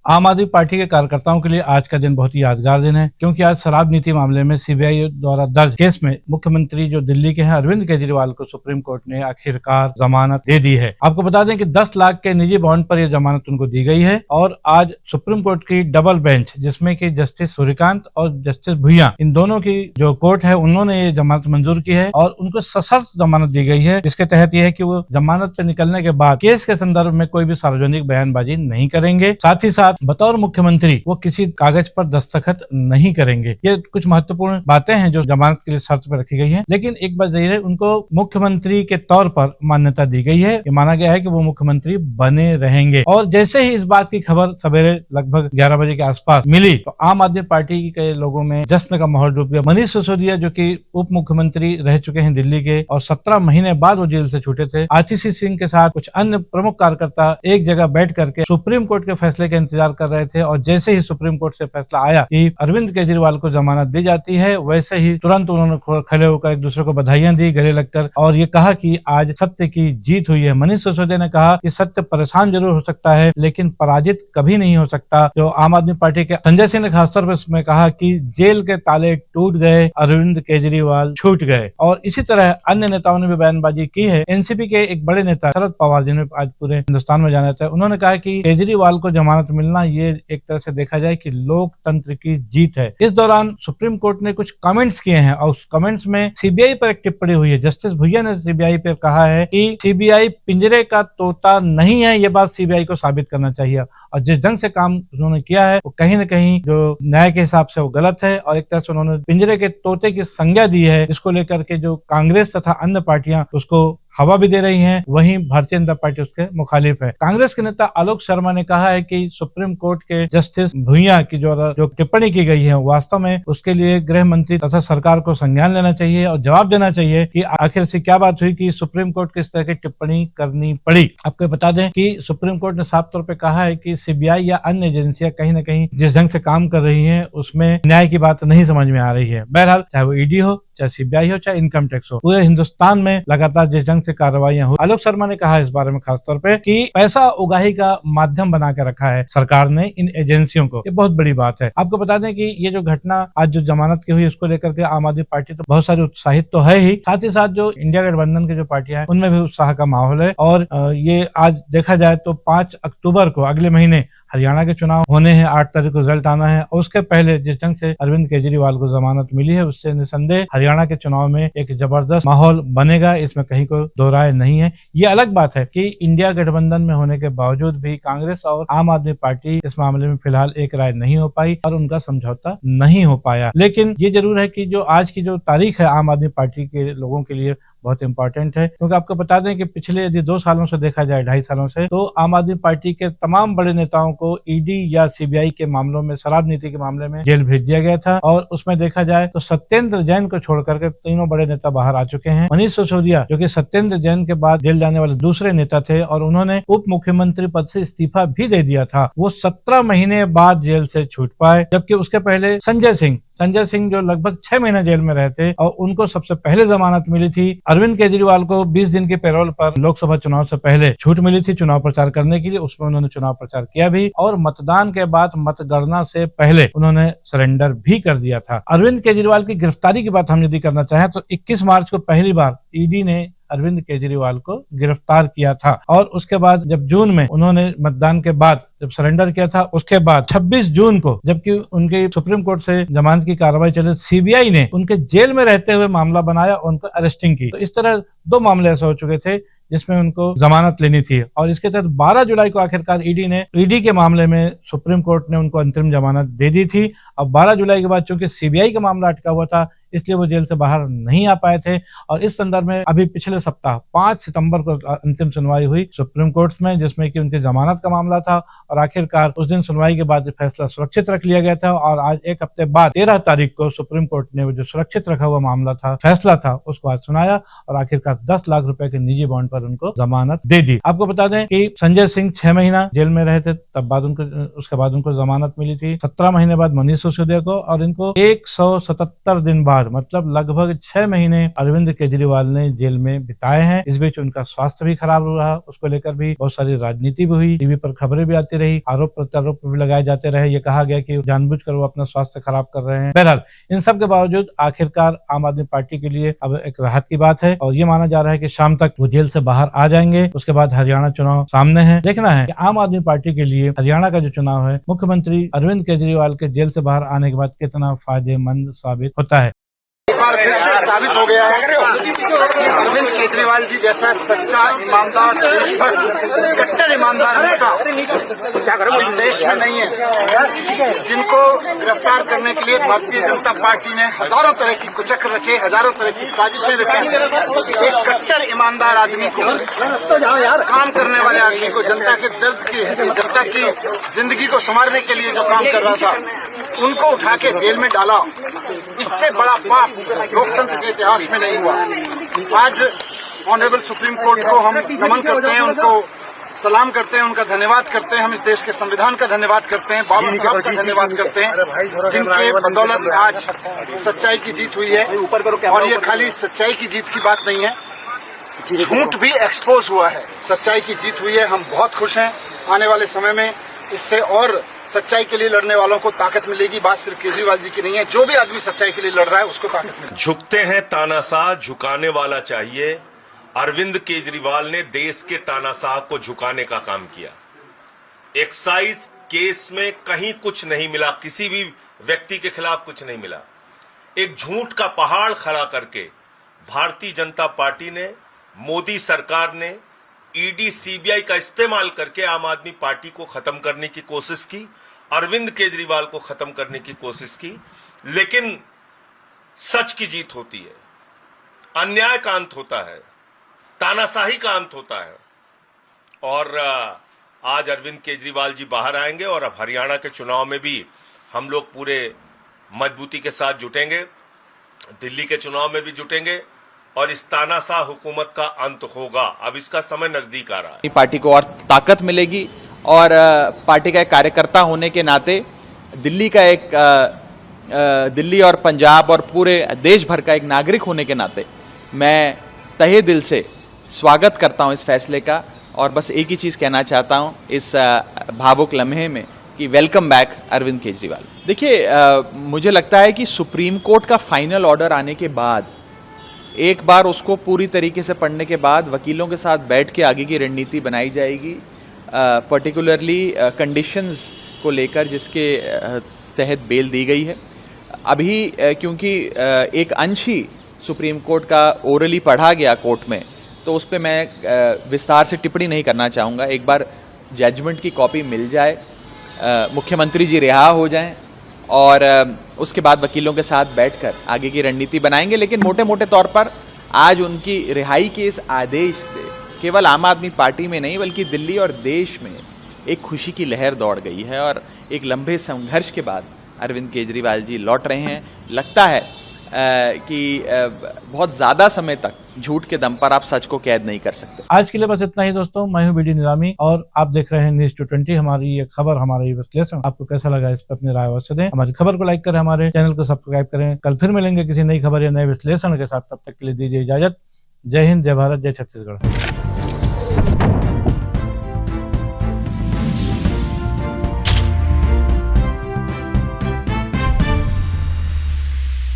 आम आदमी पार्टी के कार्यकर्ताओं के लिए आज का दिन बहुत ही यादगार दिन है, क्योंकि आज शराब नीति मामले में सीबीआई द्वारा दर्ज केस में मुख्यमंत्री जो दिल्ली के हैं अरविंद केजरीवाल को सुप्रीम कोर्ट ने आखिरकार जमानत दे दी है। आपको बता दें कि 10 लाख के निजी बॉन्ड पर यह जमानत उनको दी गई है और आज सुप्रीम कोर्ट की डबल बेंच, जिसमें कि जस्टिस सूर्यकांत और जस्टिस भुइयां, इन दोनों की जो कोर्ट है, उन्होंने ये जमानत मंजूर की है और उनको सशर्त जमानत दी गई है। इसके तहत यह है कि वो जमानत पे निकलने के बाद केस के संदर्भ में कोई भी सार्वजनिक बयानबाजी नहीं करेंगे। साथ ही साथ बतौर मुख्यमंत्री वो किसी कागज पर दस्तखत नहीं करेंगे। ये कुछ महत्वपूर्ण बातें हैं जो जमानत के लिए शर्त पर रखी गई हैं। लेकिन एक बात जरूर है, उनको मुख्यमंत्री के तौर पर मान्यता दी गई है। ये माना गया है कि वो मुख्यमंत्री बने रहेंगे। और जैसे ही इस बात की खबर सवेरे लगभग 11 बजे के आसपास मिली तो आम आदमी पार्टी के लोगों में जश्न का माहौल डूब गया। मनीष सिसोदिया जो कि उप मुख्यमंत्री रह चुके हैं दिल्ली के और 17 महीने बाद वो जेल से छूटे थे, आतिशी सिंह के साथ कुछ अन्य प्रमुख कार्यकर्ता एक जगह बैठ करके सुप्रीम कोर्ट के फैसले का इंतजार कर रहे थे। और जैसे ही सुप्रीम कोर्ट से फैसला आया कि अरविंद केजरीवाल को जमानत दी जाती है, वैसे ही तुरंत उन्होंने खड़े होकर एक दूसरे को बधाइयां दी गले लगकर और ये कहा कि आज सत्य की जीत हुई है। मनीष सिसोदिया ने कहा कि सत्य परेशान जरूर हो सकता है लेकिन पराजित कभी नहीं हो सकता। जो आम आदमी पार्टी के संजय सिंह ने खासतौर पर इसमें कहा कि जेल के ताले टूट गए, अरविंद केजरीवाल छूट गए। और इसी तरह अन्य नेताओं ने भी बयानबाजी की है। एनसीपी के एक बड़े नेता शरद पवार, जिन्हें आज पूरे हिंदुस्तान में जाना जाता है, उन्होंने कहा कि केजरीवाल को जमानत मिलना ये एक तरह से देखा जाए कि लोकतंत्र की जीत है। इस दौरान सुप्रीम कोर्ट ने कुछ कमेंट्स किए हैं और उस कमेंट्स में सीबीआई पर एक टिप्पणी हुई है। जस्टिस भुइया ने सीबीआई पर कहा है कि सीबीआई पिंजरे का तोता नहीं है, ये बात सीबीआई को साबित करना चाहिए और जिस ढंग से काम उन्होंने किया है वो कहीं न कहीं जो न्याय के हिसाब से वो गलत है और एक तरह से उन्होंने पिंजरे के तोते की संज्ञा दी है। इसको लेकर के जो कांग्रेस तथा अन्य पार्टियां उसको हवा भी दे रही हैं, वहीं भारतीय जनता पार्टी उसके मुखालिफ है। कांग्रेस के नेता आलोक शर्मा ने कहा है कि सुप्रीम कोर्ट के जस्टिस भुइयां की जो टिप्पणी की गई है वास्तव में उसके लिए गृह मंत्री तथा सरकार को संज्ञान लेना चाहिए और जवाब देना चाहिए कि आखिर से क्या बात हुई कि सुप्रीम कोर्ट को इस तरह की टिप्पणी करनी पड़ी। आपको बता दें कि सुप्रीम कोर्ट ने साफ तौर पर कहा है कि सीबीआई या अन्य एजेंसियां कहीं न कहीं जिस ढंग से काम कर रही है उसमें न्याय की बात नहीं समझ में आ रही है। बहरहाल चाहे वो ईडी हो, चाहे सीबीआई हो, चाहे इनकम टैक्स हो, पूरे हिंदुस्तान में लगातार जिस ढंग से कार्रवाइयां हो, आलोक शर्मा ने कहा इस बारे में खासतौर पे कि पैसा उगाही का माध्यम बना के रखा है सरकार ने इन एजेंसियों को। ये बहुत बड़ी बात है। आपको बता दें कि ये जो घटना आज जो जमानत की हुई उसको लेकर के आम आदमी पार्टी तो बहुत सारी उत्साहित तो है ही, साथ ही साथ जो इंडिया गठबंधन की जो पार्टियां हैं उनमें भी उत्साह का माहौल है। और ये आज देखा जाए तो 5 अक्टूबर को अगले महीने हरियाणा के चुनाव होने हैं, 8 तारीख को रिजल्ट आना है और उसके पहले जिस ढंग से अरविंद केजरीवाल को जमानत मिली है उससे निसंदेह हरियाणा के चुनाव में एक जबरदस्त माहौल बनेगा, इसमें कहीं कोई दो राय नहीं है। ये अलग बात है कि इंडिया गठबंधन में होने के बावजूद भी कांग्रेस और आम आदमी पार्टी इस मामले में फिलहाल एक राय नहीं हो पाई और उनका समझौता नहीं हो पाया। लेकिन ये जरूर है कि जो आज की जो तारीख है आम आदमी पार्टी के लोगों के लिए बहुत इंपॉर्टेंट है, क्योंकि आपको बता दें कि पिछले यदि 2 सालों से देखा जाए, 2.5 सालों से, तो आम आदमी पार्टी के तमाम बड़े नेताओं को ईडी या सीबीआई के मामलों में, शराब नीति के मामले में जेल भेज दिया गया था। और उसमें देखा जाए तो सत्येंद्र जैन को छोड़ करके तीनों बड़े नेता बाहर आ चुके हैं। मनीष सिसोदिया जो कि सत्येंद्र जैन के बाद जेल जाने वाले दूसरे नेता थे और उन्होंने उप मुख्यमंत्री पद से इस्तीफा भी दे दिया था, वो 17 महीने बाद जेल से छूट पाए। जबकि उसके पहले संजय सिंह जो लगभग 6 महीने जेल में रहे थे और उनको सबसे पहले जमानत मिली थी। अरविंद केजरीवाल को 20 दिन के पैरोल पर लोकसभा चुनाव से पहले छूट मिली थी चुनाव प्रचार करने के लिए, उसमें उन्होंने चुनाव प्रचार किया भी और मतदान के बाद मतगणना से पहले उन्होंने सरेंडर भी कर दिया था। अरविंद केजरीवाल की गिरफ्तारी की बात हम यदि करना चाहें तो 21 मार्च को पहली बार ईडी ने अरविंद केजरीवाल को गिरफ्तार किया था और उसके बाद जब जून में उन्होंने मतदान के बाद जब सरेंडर किया था, उसके बाद 26 जून को जबकि उनके सुप्रीम कोर्ट से जमानत की कार्रवाई चले, सीबीआई ने उनके जेल में रहते हुए मामला बनाया और उनको अरेस्टिंग की। तो इस तरह 2 मामले ऐसे हो चुके थे जिसमें उनको जमानत लेनी थी और इसके तहत 12 जुलाई को आखिरकार ईडी के मामले में सुप्रीम कोर्ट ने उनको अंतरिम जमानत दे दी थी। अब 12 जुलाई के बाद चूंकि सीबीआई का मामला अटका हुआ था इसलिए वो जेल से बाहर नहीं आ पाए थे और इस संदर्भ में अभी पिछले सप्ताह 5 सितंबर को अंतिम सुनवाई हुई सुप्रीम कोर्ट में, जिसमें कि उनकी जमानत का मामला था और आखिरकार उस दिन सुनवाई के बाद फैसला सुरक्षित रख लिया गया था और आज एक हफ्ते बाद 13 तारीख को सुप्रीम कोर्ट ने वो जो सुरक्षित रखा हुआ मामला था, फैसला था, उसको आज सुनाया और आखिरकार 10 लाख रुपए के निजी बॉन्ड पर उनको जमानत दे दी। आपको बता दें कि संजय सिंह 6 महीना जेल में रहे थे, तब बाद उसके बाद उनको जमानत मिली थी। 17 महीने बाद मनीष सिसोदिया को और इनको 177 दिन बाद बाद मतलब लगभग 6 महीने अरविंद केजरीवाल ने जेल में बिताए हैं। इस बीच उनका स्वास्थ्य भी खराब रहा, उसको लेकर भी बहुत सारी राजनीति भी हुई, टीवी पर खबरें भी आती रही, आरोप प्रत्यारोप भी लगाए जाते रहे। ये कहा गया कि जानबूझकर वो अपना स्वास्थ्य खराब कर रहे हैं। बहरहाल इन सब के बावजूद आखिरकार आम आदमी पार्टी के लिए अब एक राहत की बात है और ये माना जा रहा है कि शाम तक वो जेल से बाहर आ जाएंगे। उसके बाद हरियाणा चुनाव सामने है। देखना है कि आम आदमी पार्टी के लिए हरियाणा का जो चुनाव है मुख्यमंत्री अरविंद केजरीवाल के जेल से बाहर आने के बाद कितना फायदेमंद साबित होता है। एक बार फिर से साबित हो गया है अरविंद केजरीवाल जी जैसा सच्चा ईमानदार देशभक्त कट्टर ईमानदार नेता इस देश में नहीं है। जिनको गिरफ्तार करने के लिए भारतीय जनता पार्टी ने हजारों तरह की कुचक्र रचे, हजारों तरह की साजिशें रची। एक कट्टर ईमानदार आदमी को, काम करने वाले आदमी को, जनता के दर्द की, जनता की जिंदगी को संवारने के लिए जो काम कर रहा था, उनको उठा के जेल में डाला। इससे बड़ा पाप लोकतंत्र के इतिहास में नहीं हुआ। आज ऑनरेबल सुप्रीम कोर्ट को हम नमन करते हैं, उनको सलाम करते हैं, उनका धन्यवाद करते हैं। हम इस देश के संविधान का धन्यवाद करते हैं, बाबा साहब का धन्यवाद करते हैं, जिनके बदौलत आज सच्चाई की जीत हुई है। और ये खाली सच्चाई की जीत की बात नहीं है, झूठ भी एक्सपोज हुआ है, सच्चाई की जीत हुई है। हम बहुत खुश हैं। आने वाले समय में इससे और सच्चाई के लिए लड़ने वालों को ताकत मिलेगी। बात सिर्फ केजरीवाल जी की नहीं है, जो भी आदमी सच्चाई के लिए लड़ रहा है उसको ताकत मिलेगी। झुकते हैं तानाशाह, झुकाने वाला चाहिए। अरविंद केजरीवाल ने देश के तानाशाह को झुकाने का काम किया। एक्साइज केस में कहीं कुछ नहीं मिला, किसी भी व्यक्ति के खिलाफ कुछ नहीं मिला। एक झूठ का पहाड़ खड़ा करके भारतीय जनता पार्टी ने, मोदी सरकार ने ईडी सीबीआई का इस्तेमाल करके आम आदमी पार्टी को खत्म करने की कोशिश की, अरविंद केजरीवाल को खत्म करने की कोशिश की। लेकिन सच की जीत होती है, अन्याय का अंत होता है, तानाशाही का अंत होता है। और आज अरविंद केजरीवाल जी बाहर आएंगे और अब हरियाणा के चुनाव में भी हम लोग पूरे मजबूती के साथ जुटेंगे, दिल्ली के चुनाव में भी जुटेंगे और इस तानाशाह हुकूमत का अंत होगा। अब इसका समय नजदीक आ रहा है। पार्टी को और ताकत मिलेगी और पार्टी का एक कार्यकर्ता होने के नाते दिल्ली का एक दिल्ली और पंजाब और पूरे देश भर का एक नागरिक होने के नाते मैं तहे दिल से स्वागत करता हूं इस फैसले का। और बस एक ही चीज कहना चाहता हूं इस भावुक लम्हे में कि वेलकम बैक अरविंद केजरीवाल। देखिए, मुझे लगता है कि सुप्रीम कोर्ट का फाइनल ऑर्डर आने के बाद, एक बार उसको पूरी तरीके से पढ़ने के बाद वकीलों के साथ बैठ के आगे की रणनीति बनाई जाएगी, पर्टिकुलरली कंडीशंस को लेकर जिसके तहत बेल दी गई है। अभी क्योंकि एक अंश ही सुप्रीम कोर्ट का ओरली पढ़ा गया कोर्ट में, तो उस पर मैं विस्तार से टिप्पणी नहीं करना चाहूँगा। एक बार जजमेंट की कॉपी मिल जाए, मुख्यमंत्री जी रिहा हो जाएं और उसके बाद वकीलों के साथ बैठकर आगे की रणनीति बनाएंगे। लेकिन मोटे मोटे तौर पर आज उनकी रिहाई के इस आदेश से केवल आम आदमी पार्टी में नहीं बल्कि दिल्ली और देश में एक खुशी की लहर दौड़ गई है और एक लंबे संघर्ष के बाद अरविंद केजरीवाल जी लौट रहे हैं। लगता है कि बहुत ज्यादा समय तक झूठ के दम पर आप सच को कैद नहीं कर सकते। आज के लिए बस इतना ही दोस्तों। मैं हूं बीडी निरामी और आप देख रहे हैं न्यूज़ 220। हमारी ये खबर, हमारा ये विश्लेषण आपको कैसा लगा, इस पर अपनी राय अवश्य दें। हमारी खबर को लाइक करें, हमारे चैनल को सब्सक्राइब करें। कल फिर मिलेंगे किसी नई खबर या नए विश्लेषण के साथ। तब तक के लिए दीजिए इजाजत। जय हिंद, जय भारत, जय छत्तीसगढ़।